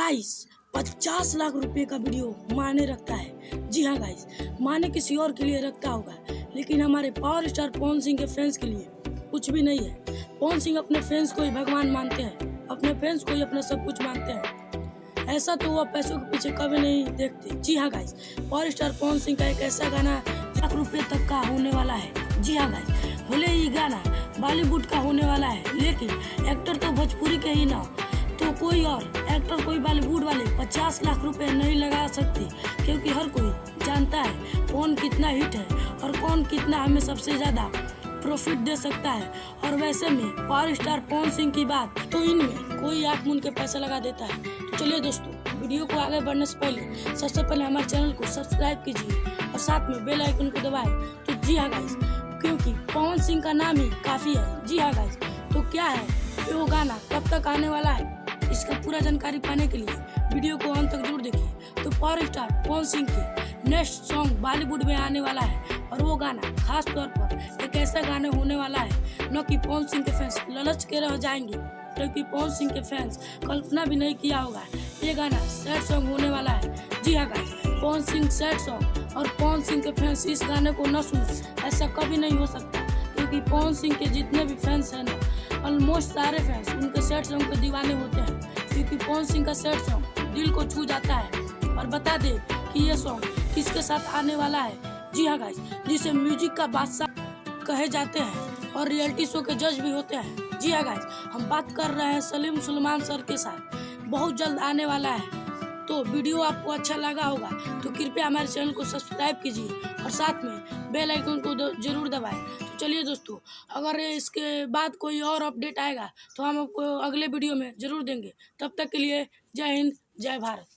Guys 50 lakh रुपए का video माने रखता है। जी हाँ गाइस, माने किसी और के लिए रखता होगा, लेकिन हमारे पावर स्टार पवन सिंह के फैंस के लिए कुछ भी नहीं है। पवन सिंह अपने फैंस को ही भगवान मानते हैं, अपने फैंस को ही अपना सब कुछ मानते हैं। ऐसा तो वो पैसों के पीछे कभी नहीं देखते। जी हाँ guys, power star Pawan Singh का एक ऐसा गाना लाख रुपए तक का होने वाला है। जी हाँ गाइस, भले ही गाना बॉलीवुड का होने वाला है, लेकिन एक्टर तो भोजपुरी के ही ना, तो कोई और एक्टर कोई बॉलीवुड वाले 50 लाख रुपए नहीं लगा सकते, क्योंकि हर कोई जानता है कौन कितना हिट है और कौन कितना हमें सबसे ज्यादा प्रॉफिट दे सकता है। और वैसे में पावर स्टार पवन सिंह की बात तो इनमें कोई आंख मूंद के पैसा लगा देता है। तो चलिए दोस्तों, वीडियो को आगे बढ़ने से पहले सबसे पहले हमारे चैनल को सब्सक्राइब कीजिए और साथ में बेल आइकन को दबाएं। तो जी हाँ गाइस, क्योंकि पवन सिंह का नाम ही काफी है। जी हाँ गाइस, तो क्या है वो गाना कब तक आने वाला है, इसका पूरा जानकारी पाने के लिए वीडियो को अंत तक जरूर देखिए। तो पावर स्टार पवन सिंह के नेक्स्ट सॉन्ग बॉलीवुड में आने वाला है, और वो गाना खास तौर पर एक ऐसा गाना होने वाला है न कि पवन सिंह के फैंस ललच के रह जाएंगे, क्योंकि पवन सिंह के फैंस कल्पना भी नहीं किया होगा ये गाना सैड सॉन्ग होने वाला है। जी हाँ guys, Pawan Singh sad song और पवन सिंह के फैंस इस गाने को न सुने, ऐसा कभी नहीं हो सकता, क्योंकि पवन सिंह के जितने भी फैंस हैं ना, ऑलमोस्ट सारे फैंस उनके सैड सॉन्ग के दीवाने होते हैं, क्योंकि पवन सिंह का सैड सॉन्ग दिल को छू जाता है। और बता दे कि ये सॉन्ग किसके साथ आने वाला है। जी हाँ गाइस, जिसे म्यूजिक का बादशाह कहे जाते हैं और रियलिटी शो के जज भी होते हैं। जी हाँ गाइस, हम बात कर रहे हैं सलीम सुलेमान सर के साथ, बहुत जल्द आने वाला है। तो वीडियो आपको अच्छा लगा होगा तो कृपया हमारे चैनल को सब्सक्राइब कीजिए और साथ में बेल आइकन को जरूर दबाएं। तो चलिए दोस्तों, अगर इसके बाद कोई और अपडेट आएगा तो हम आपको अगले वीडियो में जरूर देंगे। तब तक के लिए जय हिंद, जय भारत।